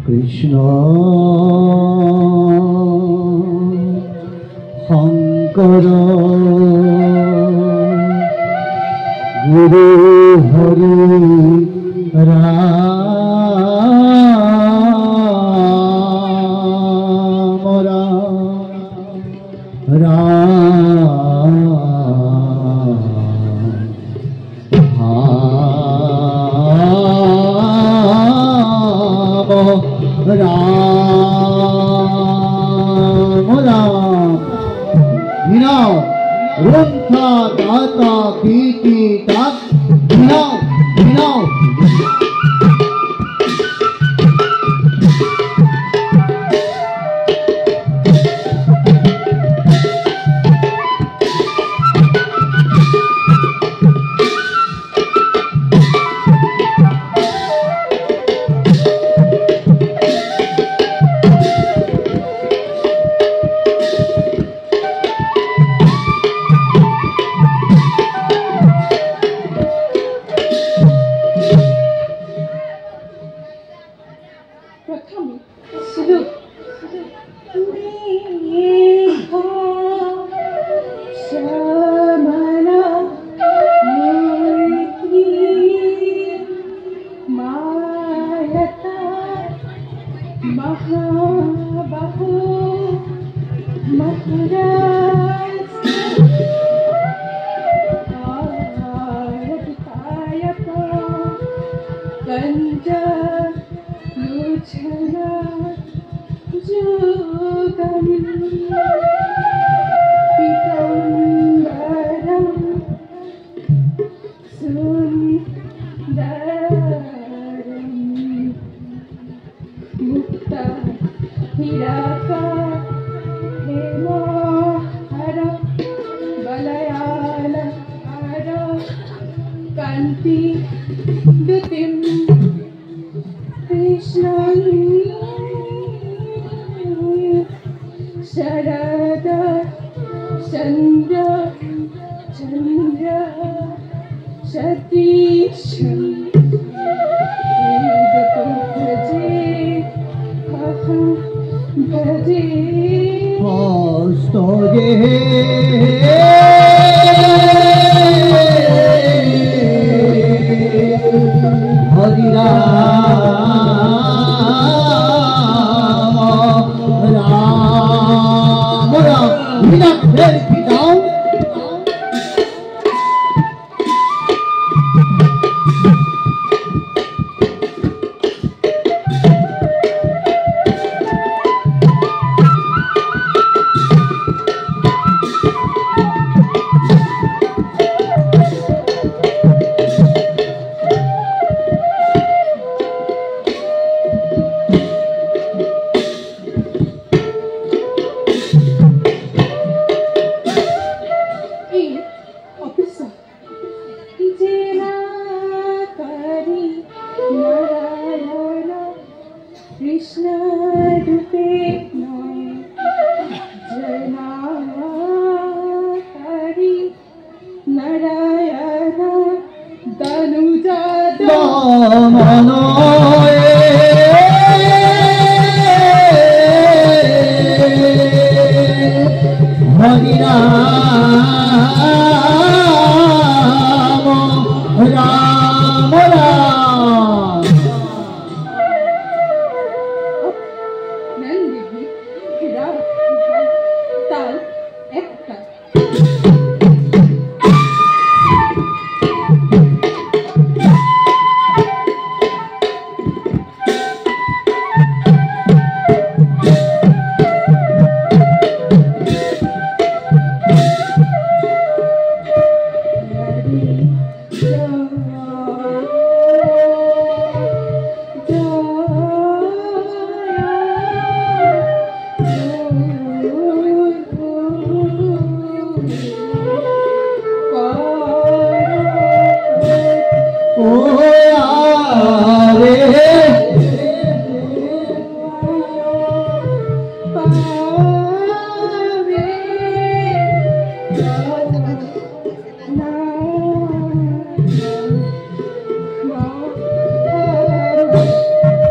কৃষ্ণ শঙ্কর গুরু Hari Ram Ram Ram Now, Runtha Tata Kiki Tak, now.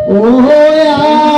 Oh, yeah.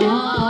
Hare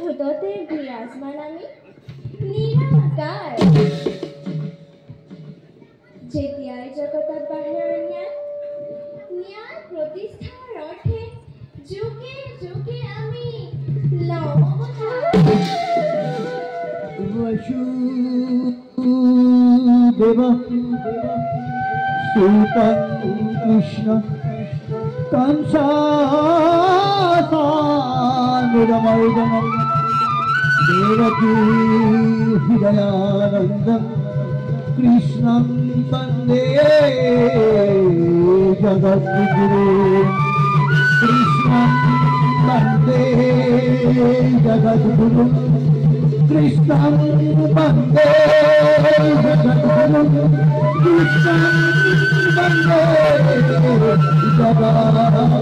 ভূততে বিৰাজমান আমি নিৰাকাৰ। যেতিয়াই জগতত বাঢ়ে ন্যায় প্ৰতিষ্ঠাৰ অৰ্থে যুগে যুগে আমি লওঁ Vasudeva Sutan Krishna Kansasanudamardam Devaki Hidayanandam Krishnam Bande Jagadguru Krishnam Bande Jagadguru Krishnam Bande Jagadguru Krishnam Bande Jagadguru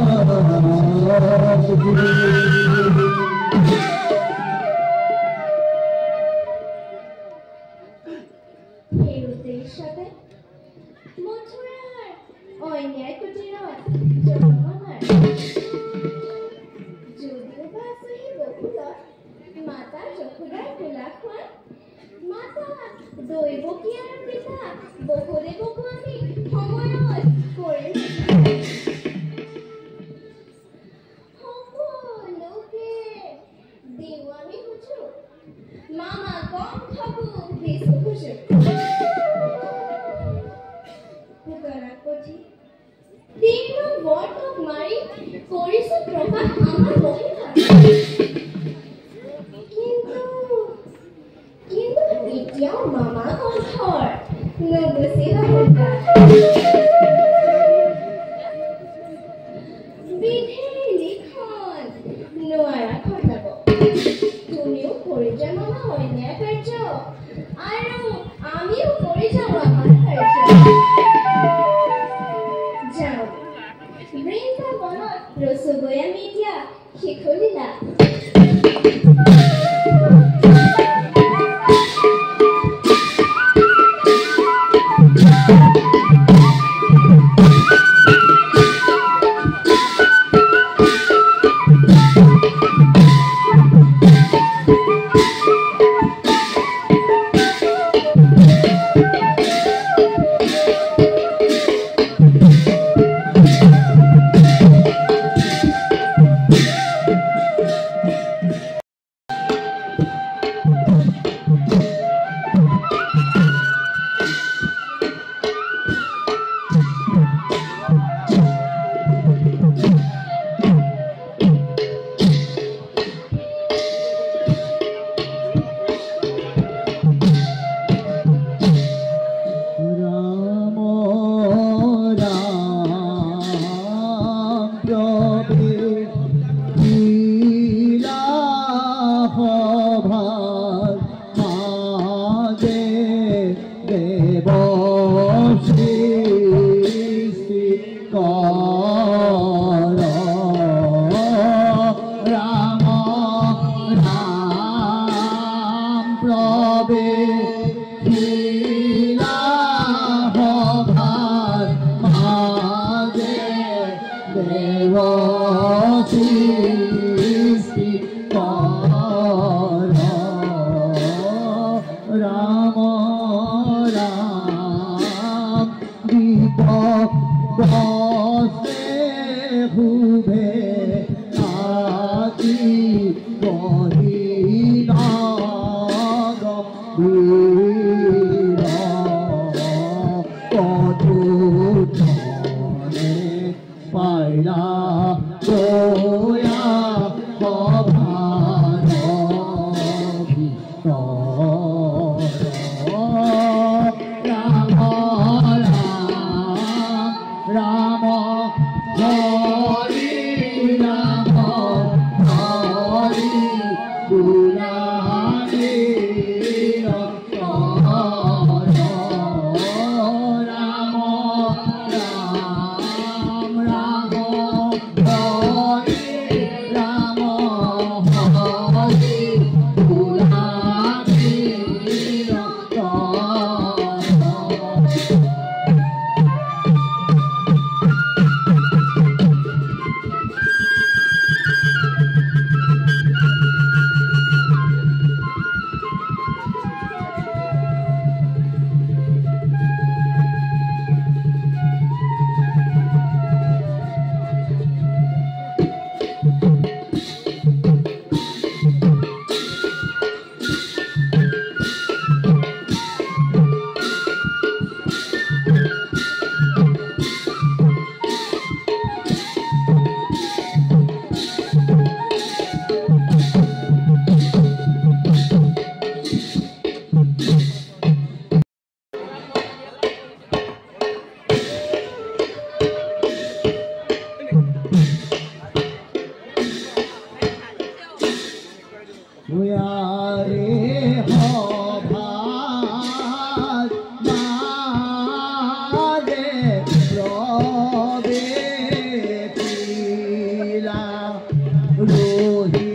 এই উদ্দেশ্যতে মথুৰাৰ অন্যায় কুটিৰত জন্ম আমাৰ। যদিও বা আছহি বকুলত মাতা যশোদাৰ কোলাখন মাতা দৈৱকী আৰু পিতা বসুদেৱকো আমি সময়ত কৰি সকলোকে দিওঁ আমি খুজো মামা কম খাবো দিছো খুজো দীৰ্ঘ বৰ্তক মাৰি কৰিছো প্ৰকাশ আমাৰ মহিমা। কিন্তু এতিয়াও মামা কণ্ঠৰ নুগুচিল বিধেৰ লিখন নোৱাৰা ঘটাব। তুমিও কৰি যোৱা মামা অন্যায় কাৰ্য আৰু আমিও কৰি যাওঁ আমাৰ কাৰ্য। যাওঁ বৃন্দাবনত ৰচুগৈ আমি এতিয়া শিশুলীলা। তুয়াৰে হভাৰ মাঝে প্ৰবেশিলা ৰোহি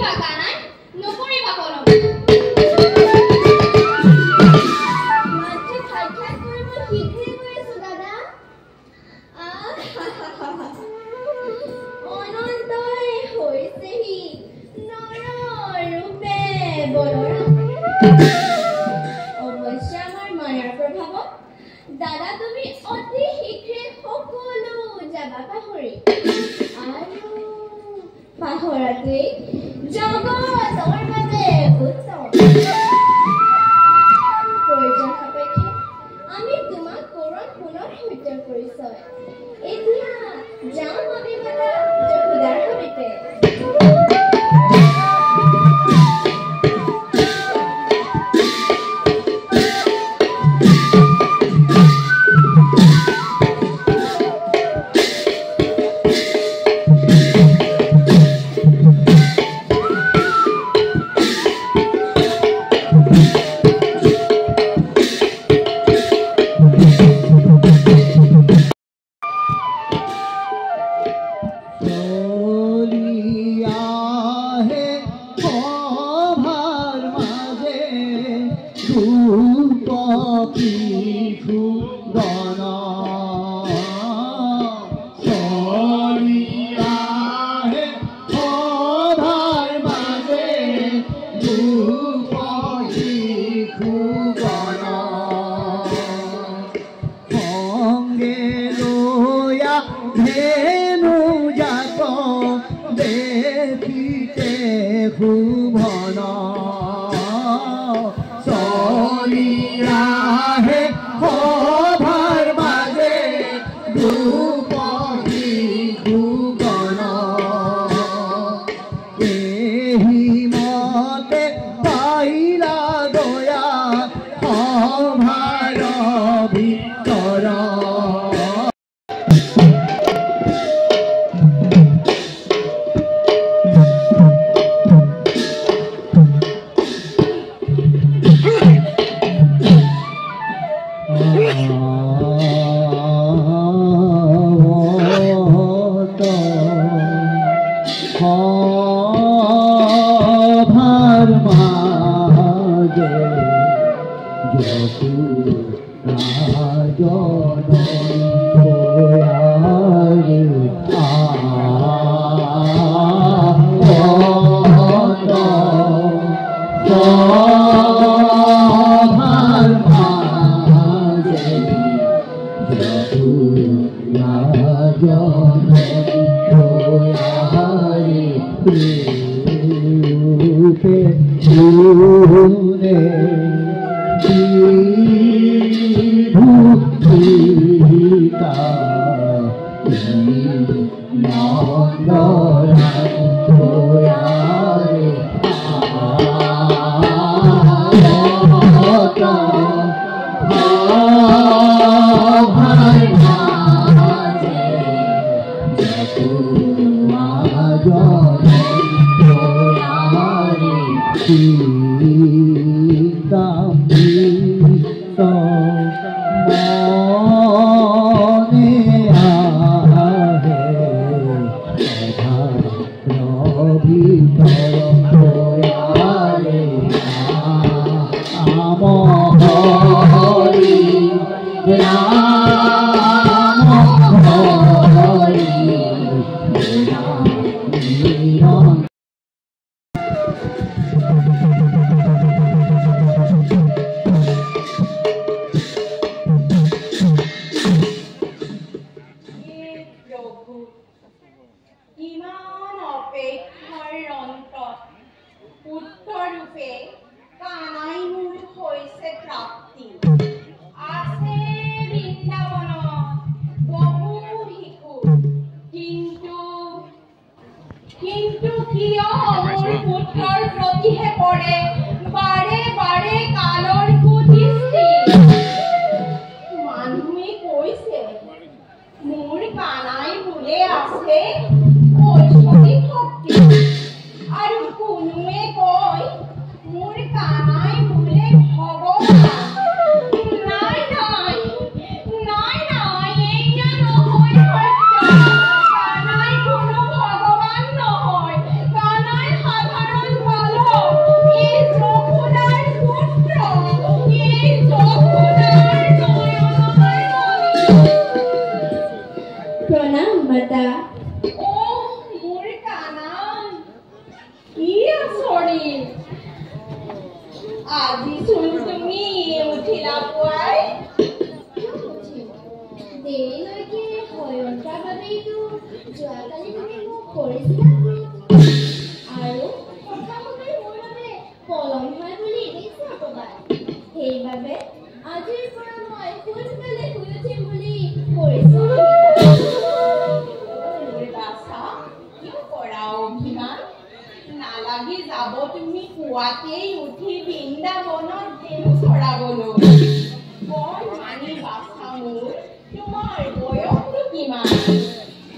কৰিবা কানাই নকৰিবা কলম মাতৃ সাক্ষাৎ কৰিব শীঘ্ৰে গৈ আছো দাদা অনন্তই হৈছেহি নৰৰূপে বলৰাম অৱশ্য আমাৰ মায়াৰ প্ৰভাৱত দাদা তুমি অতি শীঘ্ৰে সকলো যাবা পাহৰি আৰু পাহৰাটোৱেই জগতৰ বাবে উত্তম প্ৰয়োজন সাপেক্ষে আমি তোমাক কৰণ পুনৰ সত্য পৰিচয় এতিয়া যাওঁ আমি মাতা যশোদাৰ সৈতে সাধাৰণ সৰি আজি চোন তুমি উঠিলা পুৱাই দেৰিলৈকে হয়ন্তাৰ বাবেইতো যোৱাকালি তুমি মোক কৰিছিলা আৰু সঁচাকৈ মোৰ বাবে পলম হয় বুলি দেখিছা ক'বাত সেইবাবে আজিৰ পৰা মই সোনকালে শুই উঠিম বুলি কৰিছো কিয় কৰা অভিমান নালাগি যাব তুমি পুৱাতেই উঠি বৃন্দাবনত দেউ চৰাবলৈ বৰ মানি বাছা মোৰ তোমাৰ বয়সটো কিমান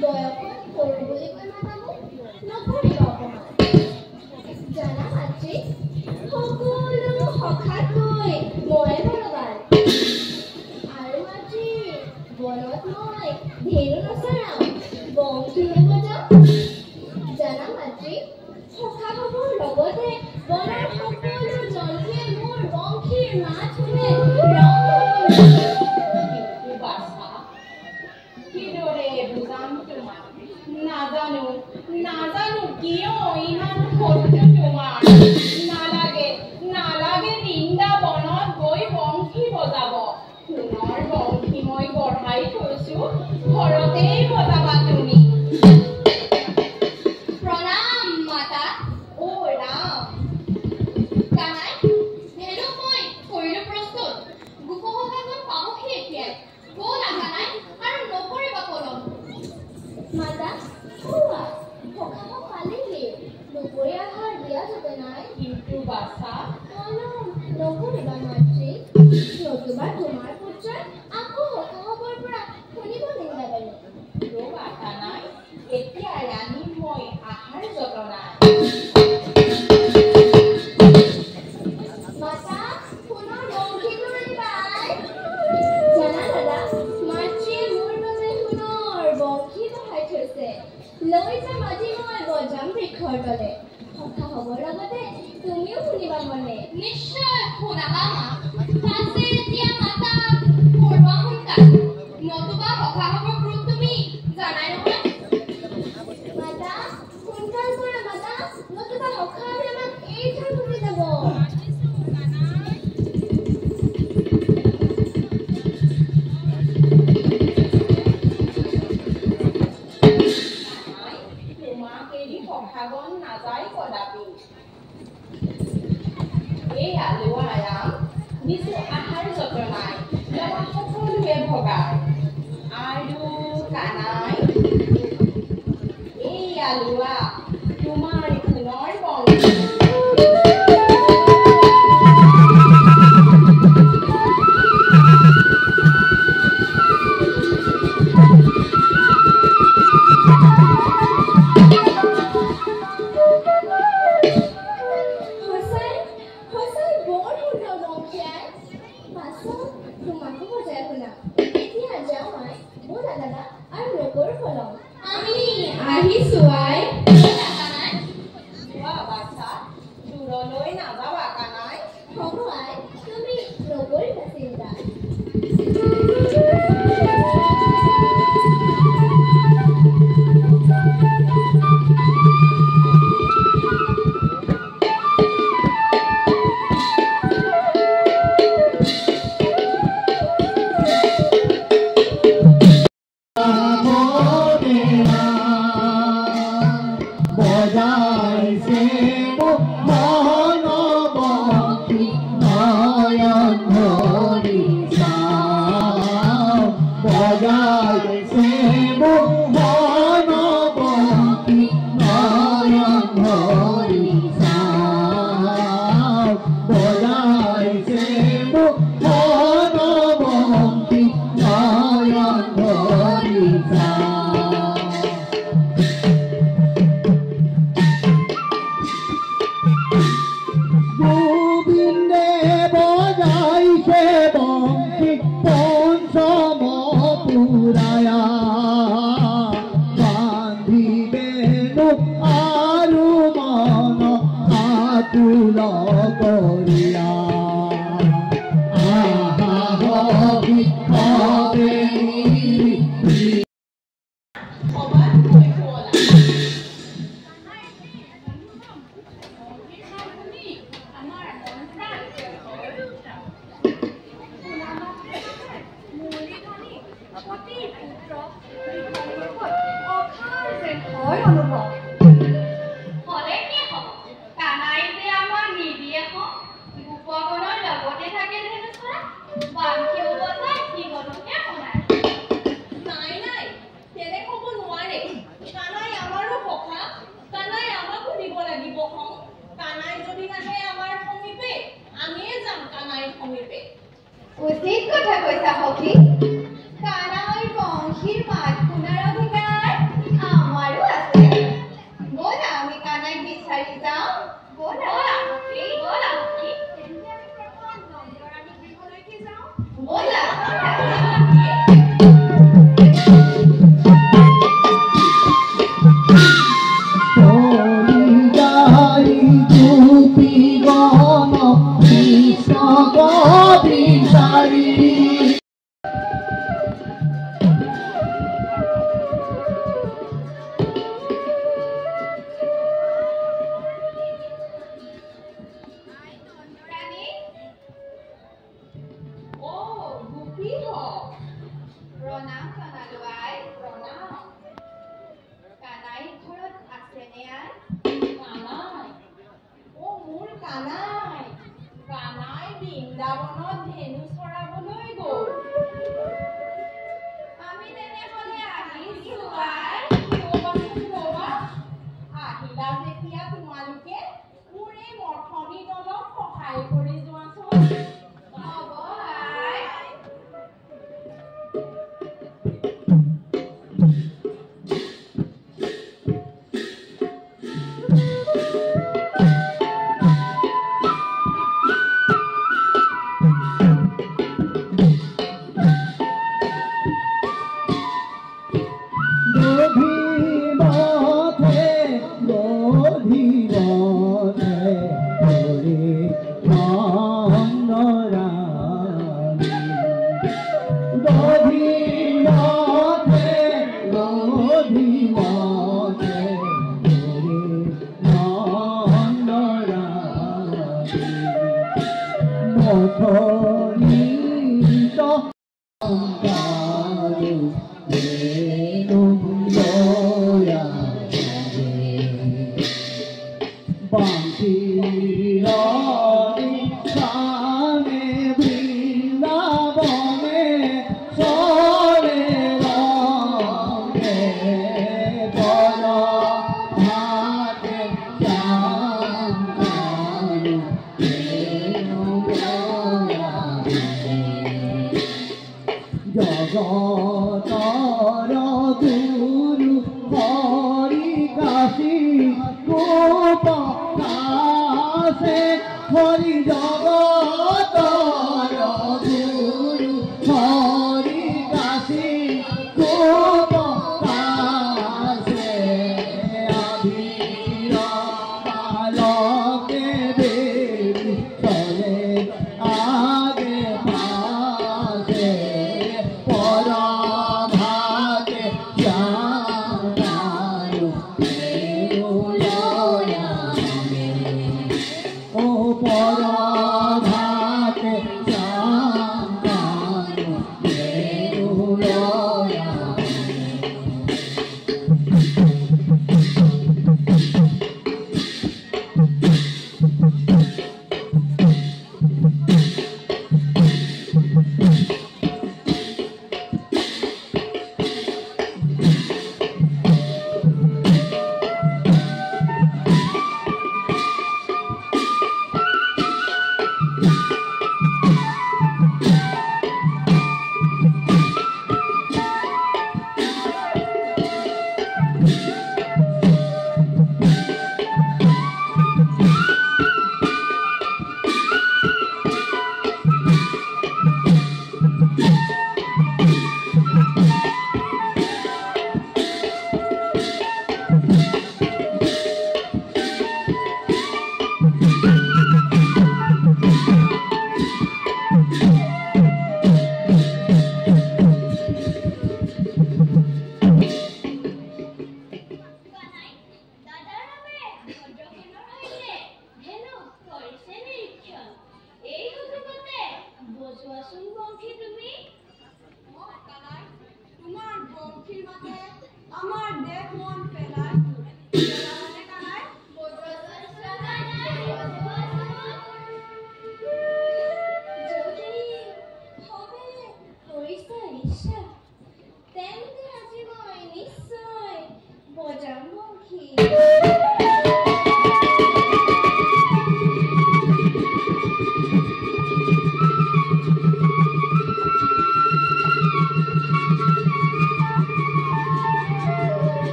বয়সত সৰু বুলি কৈ নাথাকো নকৰিব অকণমান জানা মাতৃ সকলো সখাতকৈ মই বলৱান আৰু মাতৃ বনত মই ধেনু নচৰাও বংশী নবজাও জানা মাতৃ সখা হ'বৰ লগতে বনৰ সকলো জন্তুৱে মোৰ বংশীৰ মাত শুনে কিদৰে বুজাম তোমাক নাজানো নাজানো কিয় ইমান শত্ৰু তোমাৰ নালাগে নালাগে বৃন্দাবনত গৈ বংশী বজাব সোণৰ বংশী মই বঢ়াই থৈছো ঘৰতেই বজাবা তুমি প্ৰণাম মাতা অ ৰাম কানাই ধেনু মই কৰিলো প্ৰস্তুত গোপসভাগত পাবহি এতিয়াই ব'লা কানাই আৰু নকৰিবা পলম মাতা কোৱা সকামত পালেহি দুপৰীয়া আহাৰ দিয়া যাতে নাই কিন্তু বাছা পলম নকৰিবা মাতৃ নতুবা তোমাৰ পুত্ৰই আকৌ সকামৰ পৰা শুনিব নিন্দা বাৰু ৰ'বা কানাই এতিয়া ৰাণী মই আহাৰ যতনাই মাতা পুনৰ বংশীটো আনিবাই জানা দাদা মাতৃয়ে মোৰ বাবে পুনৰ বংশী বহাই থৈছে লৈ যাম আজি মই বজাম বৃক্ষৰ তলে সখা হ'বৰ লগতে তুমিও শুনিবা মনে নিশ্চয় শুনাবা মা পাছে এতিয়া মাতা পঢ়োৱা সোনকাল নতুবা সখা হ'বৰ গ্ৰুপ তুমি জানাই নহয় মাতা সোনকাল কৰা মাতা নতুবা সখা হৈ আমাক এই থৈ গুচি যাব তোমাক এৰি সখাগন নাযায় কদাপি এই আলুৱা আৰাম দিছো আহাৰ যতনাই লবা সকলোৱে ভগাই আৰু কানাই এই আলুৱা তোমাৰ সোণৰ বংশী উচিত কথা কৈছা সখী কানাই বংশীৰ মাত শুনাৰ অধিকাৰ আমাৰো আছে ব'লা আমি কানাইক বিচাৰি যাওঁ ব'লা সখী ব'লা সখী তেন্তে আমি প্ৰথম নন্দৰাণী গৃহলৈকে যাওঁ ব'লা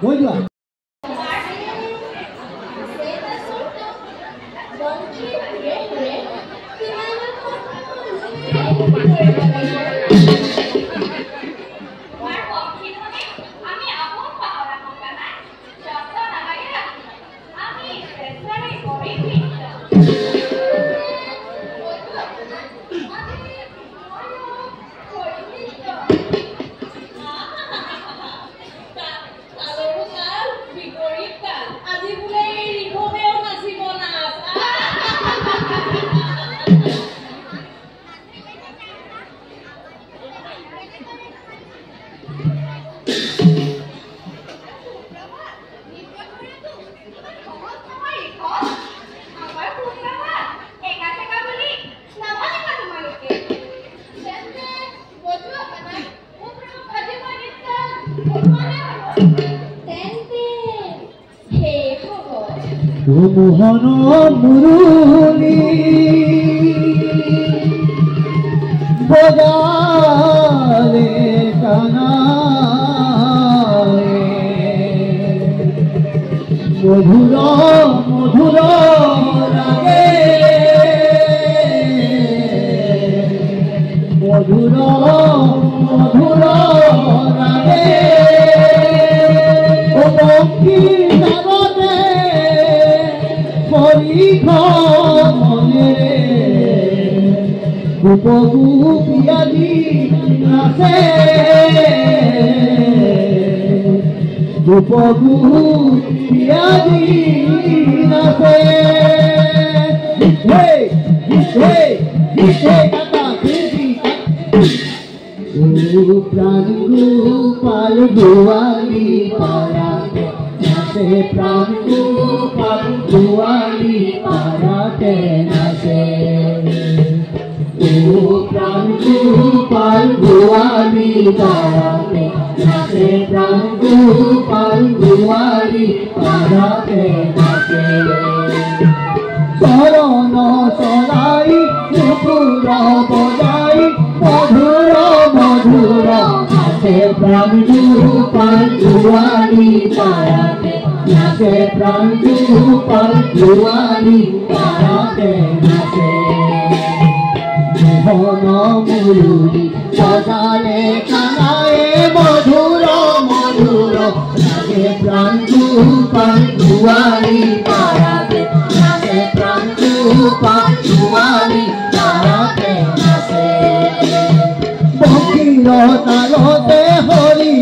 গৈ যোৱা মোহন মুরুলি বজালে কানারে মধুর মধুর লাগে মধুর মধুর লাগে ও পক্ষী গোপগুপিয়াদি নাচে গোপগুপিয়াদি নাচে প্রাণ গোপাল গোয়ালি পাড়াতে নাচে প্রাণ গোপাল গোয়ালি পাড়াতে নাচে প্রাণ গোপাল গোয়ালি পাড়াতে নাচে প্রাণ গোপাল গোয়ালি পাড়াতে নাচে চরণ চলাই নুপুর বজাই মধুর মধুর নাচে প্রাণ গোপাল গোয়ালি পাড়াতে নাচে প্রাণ গোপাল গোয়ালি পাড়াতে নাচে মোহন মুরুলি বজালে কানায়ে মধুর মধুর নাচে প্রাণ গোপাল গোয়ালি পাড়াতে নাচে প্রাণ গোপাল গোয়ালি পাড়াতে নাচে বঙ্কির তালতে হরি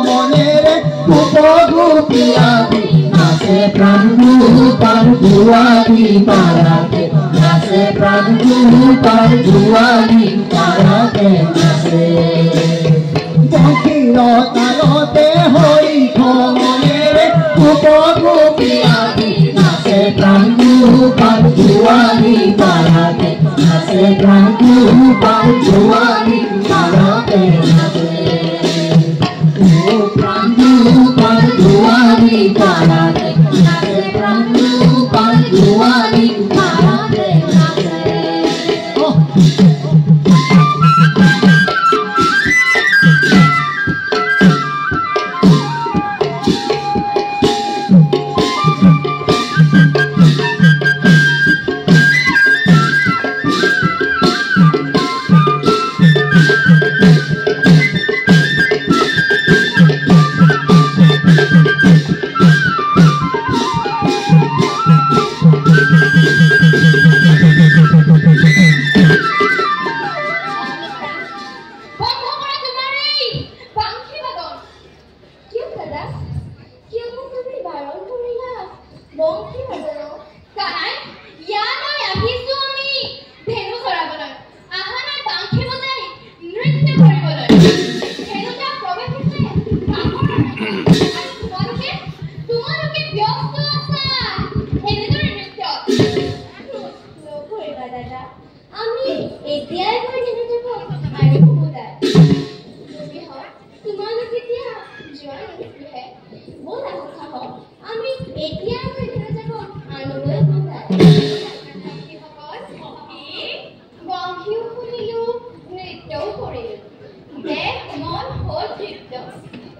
মনেরে গোপগুপিয়াদি নাচে প্রাণ গোপাল গোয়ালি পাড়াতে নাচে প্রাণ গোপাল গোয়ালি পাড়াতে নাচে বঙ্কির তালতে হরি মনেরে গোপগুপিয়াদি নাচে প্রাণ গোপাল গোয়ালি পাড়াতে নাচে প্রাণ গোপাল গোয়ালি পাড়াতে নাচে প্রাণ গোপাল গোয়ালি পাড়াতে নাচে প্রাণ গোপাল গোয়ালি পাড়াতে নাচে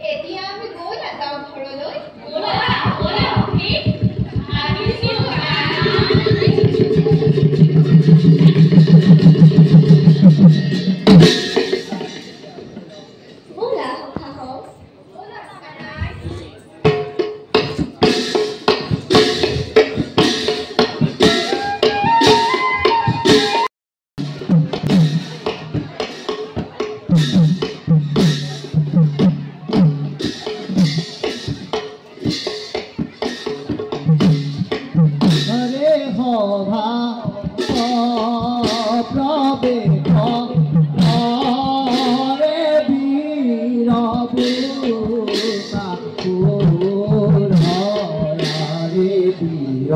এতিয়া আমি গৈ নাযাওঁ ঘৰলৈ সভা প্ৰবেশ হৰে বীৰ ঠাকুৰ হৰে বীৰ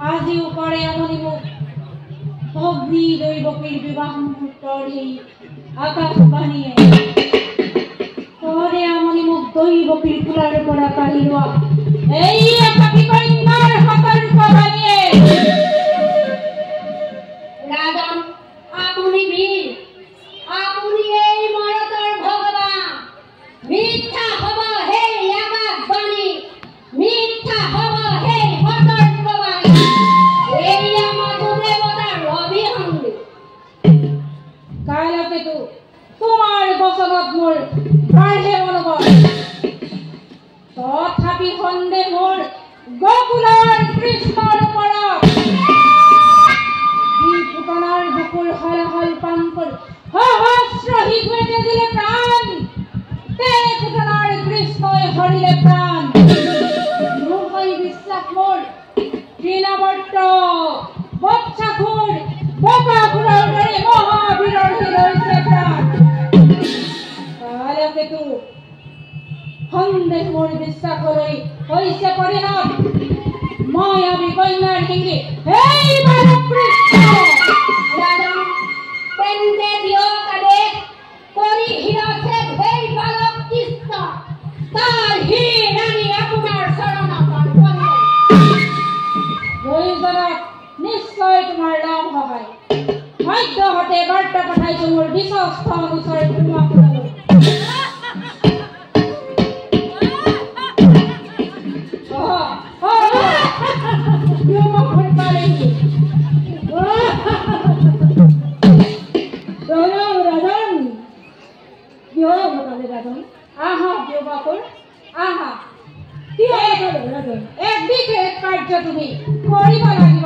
আজিও কৰে আমনি মোক অগ্নি দৈৱকীৰ বিবাহ মুহূৰ্তৰ এই আকাশবাণীয়ে কৰে আমনি মোক দৈব পিলকুলাৰ পৰা কাঢ়ি লোৱা এই একাকী কন্যাৰ সতৰ্কবাণীয়ে ৰাজন আপুনি বীৰ আপুনি এই মৰতৰ ভগৱান মিথ্যা হ'ব সেই আকাশবাণী মিথ্যা হ'ব সেই সতৰ্কবাণী এই আমাতো দেৱতাৰ অভিসন্ধি কালকেতু তোমাৰ বচনত মোৰ বাঢ়ে মনোবল তথাপি সন্দেহ মোৰ গোকুলৰ কৃষ্ণৰ ওপৰত যি পুতনাৰ বুকুৰ হলহল পান কৰি সহস্ৰ শিশুৱে তেজিলে প্ৰাণ তেনে পুতনাৰ কৃষ্ণই হৰিলে প্ৰাণ নহয় বিশ্বাস মোৰ তৃণাৱৰ্ত বৎসাসুৰ বকাসুৰৰ দৰে মহাবীৰৰ লৈছে প্ৰাণ কালকেতু সন্দেহ মোৰ বিশ্বাসলৈ হৈছে পৰিণত মই আমি কন্যাৰ হিংগি হেই বালক কৃষ্ণ ৰাজন তেন্তে দিয়ক আদেশ কৰি হিৰছে সেই বালক কৃষ্ণ তাৰ হীন আনি আপোনাৰ চৰণত অৰ্পণ প্ৰয়োজনত নিশ্চয় তোমাৰ লাভ হয় সদ্যহতে বাৰ্তা পঠাইছো মোৰ বিশ্বস্ত অনুচৰ তোমালৈ তুমি কৰিব লাগিব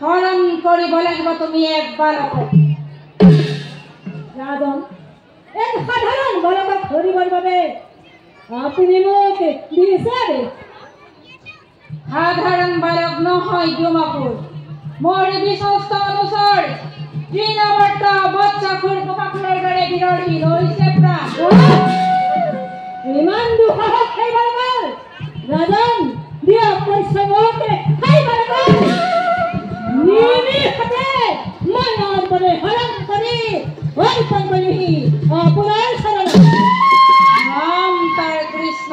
হৰণ কৰিব লাগিব তুমি এক বালকক ৰাজন এক সাধাৰণ বালকক ধৰিবৰ বাবে আপুনি মোক বিচাৰে সাধাৰণ বালক নহয় ডিমাপুৰ মোৰ বিশ্বস্ত অনুচৰ তৃণাৱৰ্ত বৎসাসুৰ বকাসুৰৰ দৰে বিৰধী লৈছে প্ৰাণ ইমান দুঃসাহস সেই বালকৰ ৰাজন দিয়ক পৰিশ্ৰমক সেই বালকৰ নিমিষতে মনৰ বাবে হৰণ কৰি অৰ্পণ কৰিহি আপোনাৰ চৰণত নাম তাৰ কৃষ্ণ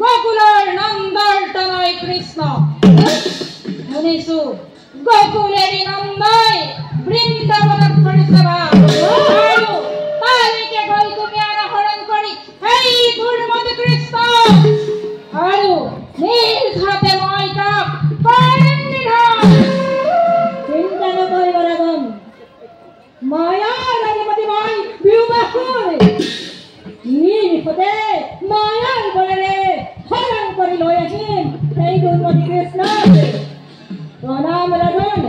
গোকুলৰ নন্দৰ তনয় কৃষ্ণ শুনিছো গোকুল এৰি নন্দই বৃন্দাবনত কৰিছে ভাৱ আৰু তালৈকে গৈ তুমি আহৰণ কৰি সেই দুৰ্মতি কৃষ্ণ আৰু নিজ হাতে মই তাক কৰিম নিধন চিন্তা নকৰিব ৰাজন মায়াৰ অধিপতি মই বিবাসুৰ নিমিষতে মায়াৰ বলেৰে হৰণ কৰি লৈ আহিম সেই দুৰ্মতি কৃষ্ণক প্ৰণাম ৰাজন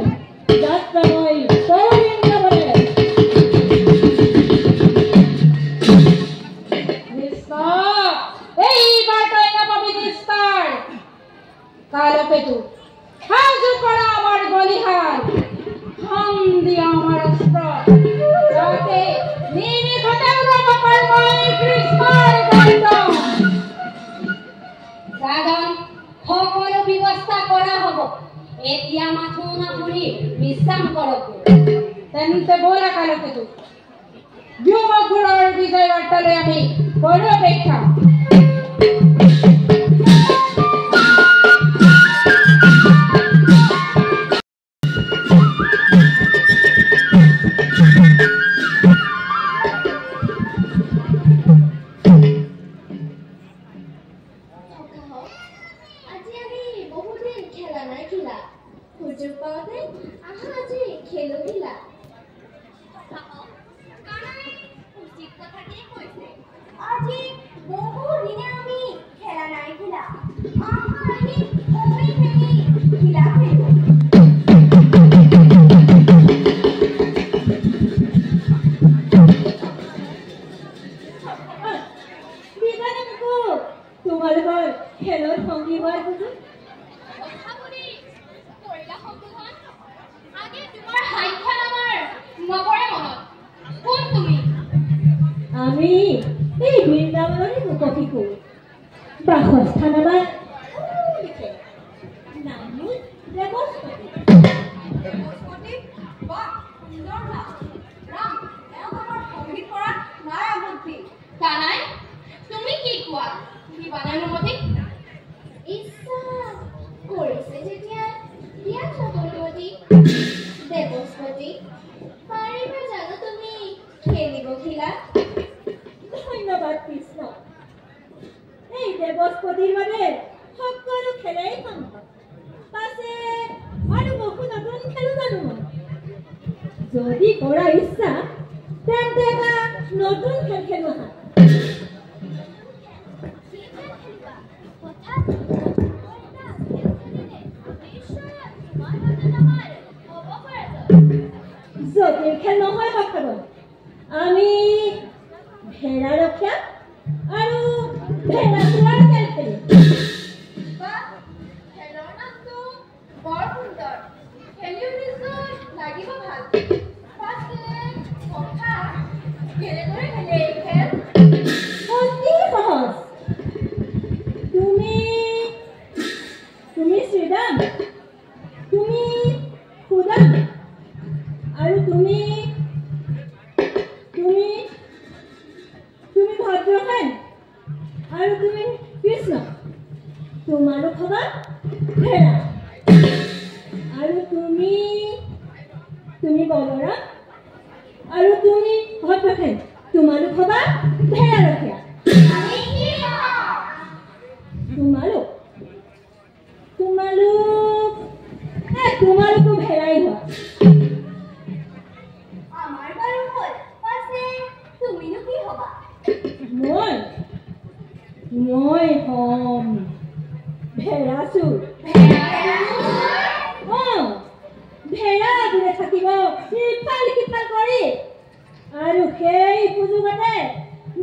যাত্ৰা মই কৰিম বলেৰে কৃষ্ণ এইবাৰ তই নাপাবি নিস্তাৰ কালকেতু সাজু কৰা আমাৰ বলিহাৰ হাম দিয়া আমাৰ অস্ত্ৰ যাতে নিমিষতে উলাব পাৰো মই কৃষ্ণৰ গৰ্জন ৰাজন সকলো ব্যৱস্থা কৰা হ'ব এতিয়া মাথো আপুনি বিশ্ৰাম কৰক তেন্তে বলা কালকেতু ডিমাপুৰৰ বিজয় বাৰ্তালৈ আমি কৰো অপেক্ষা আজি আমি বহুদিন খেলা নাই খেলা সুযোগ পাওঁতে আহা আজি খেলো খেলা আজি বহুদিনে আমি খেলা নাই খেলা আহা আজি সবে মিলি খেলা খেলো তোমালোকৰ খেলৰ সংগী হোৱাৰ সুযোগ আমি এই বৃন্দাবনৰে মুকশিকো বাসস্থান আমাৰ নাম দেৱস্থান দিবানে অনুমতি ইচ্ছা কৰিছে যেতিয়া দিয়া থব অনুমতি দেৱস্পতি পাৰিবা জানো তুমি খেলিব খিলা ধন্যবাদ কৃষ্ণ এই দেৱস্পতিৰ বাবে সকলো খেলেই সম্ভৱ পাছে আৰু বহু নতুন খেলো জানো মই যদি কৰা ইচ্ছা তেন্তে এটা নতুন খেল খেলো আহা জটিল খেল নহয় সখাব আমি ভেড়া ৰখা আৰু ভেড়া চোৱাৰ খেল খেলিম খেলৰ নামটো বৰ সুন্দৰ খেলিও নিশ্চয় লাগিব ভাল পাছে কথা কেনেদৰে খেলে এই খেল অতি সহজ তুমি শ্ৰীৰাম তুমি সুদাম আৰু তুমি ভদ্ৰসেন আৰু তুমি কৃষ্ণ তোমালোক হবা ভেড়া আৰু তুমি বলৰাম আৰু তুমি ভদ্ৰসেন তোমালোক হবা ভেড়া ৰখীয়া তোমালোকো ভেড়াই হোৱা আমাৰ বাৰু হ'ল পাছে তুমিনো কি হবা মই হম ভেড়াচোৰ ভেড়া দূৰে থাকিব ইফাল সিফাল কৰি আৰু সেই সুযোগতে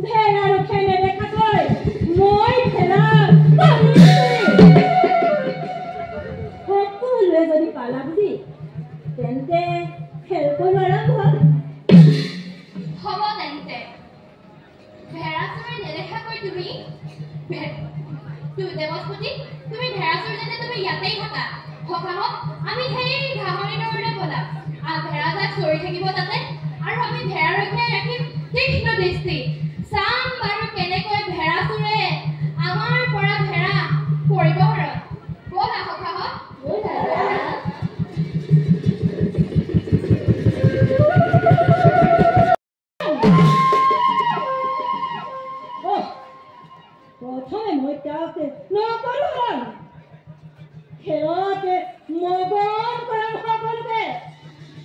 ভেড়া ৰখাই নেদেখাকৈ মই ভেড়া সকলোৱে যদি পালা বুজি তেন্তে খেলখন আৰম্ভ হ'ব তেন্তে ভেড়াচোৰে নেদেখাকৈ তুমি দেৱস্পতি তুমি ভেড়াচোৰ যেনে তুমি ইয়াতেই থাকা সকাহত আমি সেই ঘাঁহনি দৌৰে বনাম ভেড়াজাক চৰি থাকিব তাতে আৰু আমি ভেড়া ৰখাই ৰাখিম তীক্ষ্ণ দৃষ্টি চাম বাৰু কেনেকৈ ভেড়াচোৰে আমাৰ পৰা ভেড়া পৰিব ঘৰত ব'লা সকাহত প্ৰথমে মই তাক নকৰোঁ খেলতে মগন কৰাম সকলোকে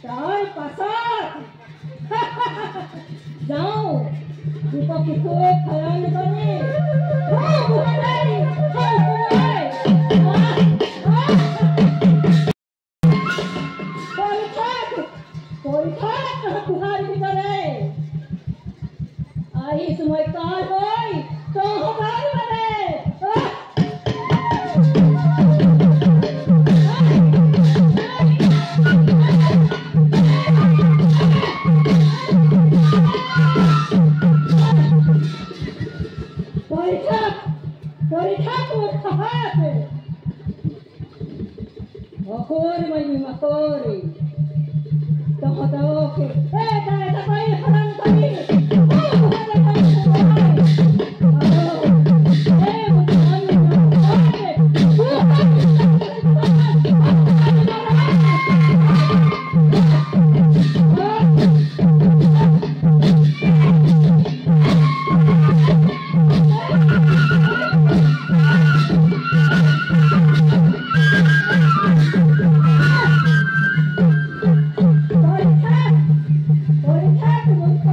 তাৰ পাছত যাওঁ দুপক্ষে খেলন কৰি পৰীক্ষাৰ ভিতৰে আহিছো মই কাৰ হৈ তহঁতৰ বাবে পৰীক্ষা তোৰ সহায় নকৰি তহঁতক এটা কৰি হৰণ কৰি পৰীক্ষা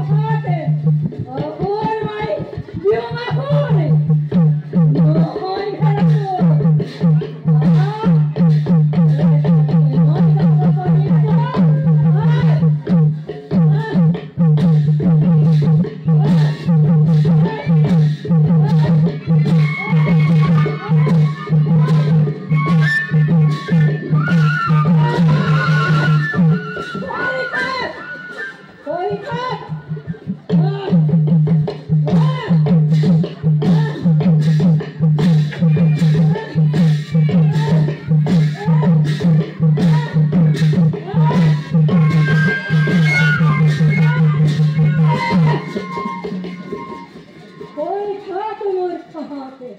তহঁতে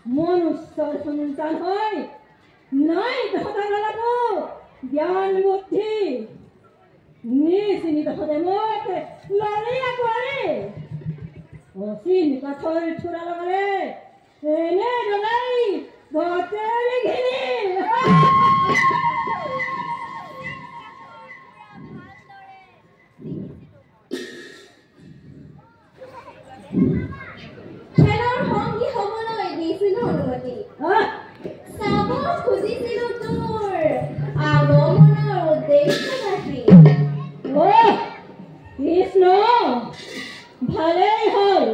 মনুষ্যৰ সন্তান হয় নাই তহঁতৰ লাগো জ্ঞান বুদ্ধি নিচিনি তহঁতে মোক লৰিয়া কৰে অচিন কাঠৰ থোৰা লগালে এনে জ্বলাই গতেৰে ঘিৰি খেলৰ সংগী হ'বলৈ দিছিলো অনুমতি চাব খুজিছিলো তোৰ আগমনৰ উদ্দেশ্য ৰাখি কৃষ্ণ ভালেই হ'ল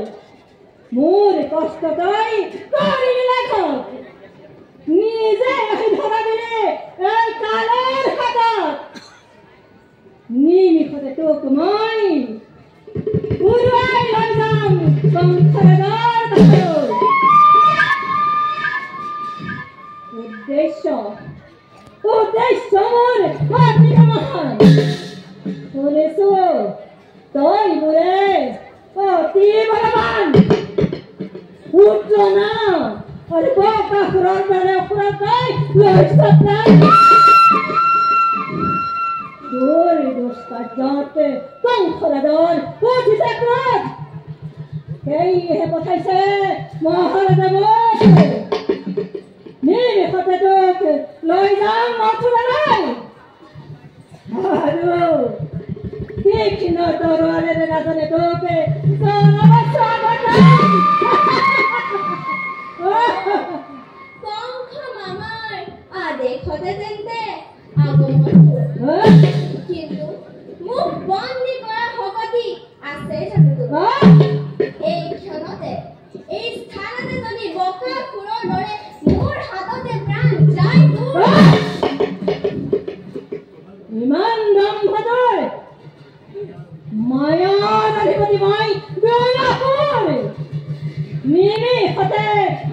মোৰ কষ্ট তই কৰিলি লাঘৱ নিজে আহি ধৰা দিলে এই কালৰ হাতত নিমিষতে তোক মই উৰুৱাই লৈ যাম সংসাৰৰ বাটত উদ্দেশ্য মোৰ অতি মহান শুনিছো তই বোলে অতি বলৱান উজ্জনা আৰু বকাসুৰৰ দৰে অসুৰক তই লৈছ প্ৰাণ তোৰ দুষ্কাৰ্যতে কংসৰাজৰ উঠিছে ক্ৰোধ সেয়েহে পঠাইছে মহাৰাজা মোক নিমিষতে তোক লৈ যাম মথুৰালৈ আৰু তীক্ষ্ণ তৰোৱালেৰে ৰাজনে তোক কংস মামাৰ আদেশতে তেন্তে আগমন কিন্তু মোক বন্দী কৰাৰ শক্তি আছে জানো এই ক্ষণতে এই স্থানতে যদি বকাসুৰৰ দৰে মোৰ হাততে প্ৰাণ যায় ইমান দম্ভ তোৰ মায়াৰ অধিপতি মই গণাসুৰ নিমিষতে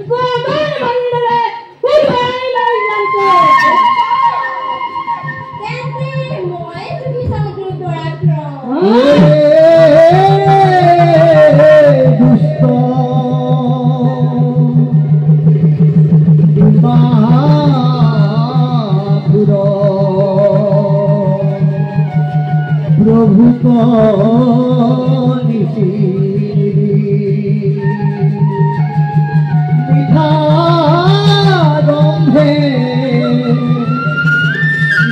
গগন মণ্ডলে উৰুৱাই লৈ যাম তোক তেন্তে মই জুখি চাওঁ তোৰ পৰাক্ৰম দুষ্ট বাসুৰ প্রভু নিশি মিঠা গন্ধে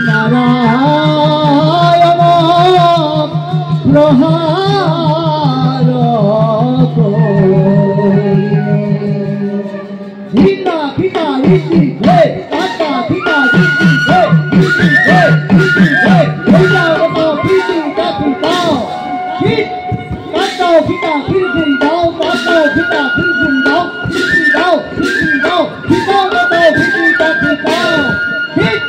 নারায়ণ প্রহার ভিনা ভিনা ঋষি হে কাকা ভিনা ঋষি হে ঋষি হে ঋষি হে ভিনা ওটা ভিটি কাকি দাও হিট কাকা ভিনা ভিটি দাও কাকা ভিনা ভিটি দাও ভিটি দাও ভিটি দাও ভিনা ওটা ভিটি কাকি দাও হিট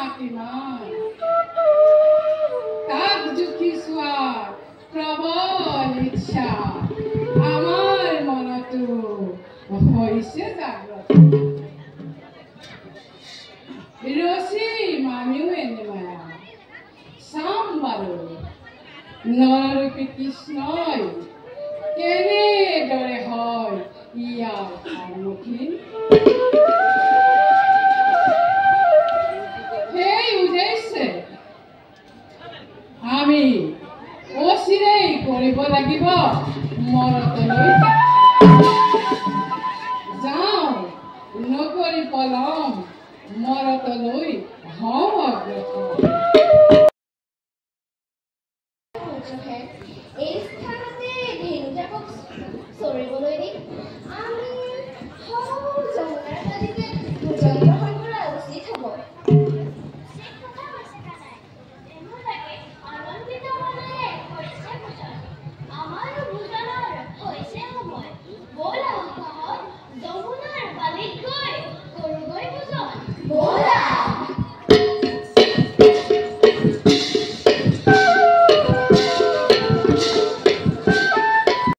মাতি নাই তাক জুখি চোৱাৰ প্ৰবল ইচ্ছা আমাৰ মনতো হৈছে জাগ্ৰত ৰচি মামিও এনে মায়া চাম বাৰু নৰৰূপী কৃষ্ণই কেনেদৰে হয় ইয়াৰ সন্মুখীন সেই উদ্দেশ্যে আমি অচিৰেই কৰিব লাগিব মৰতলৈ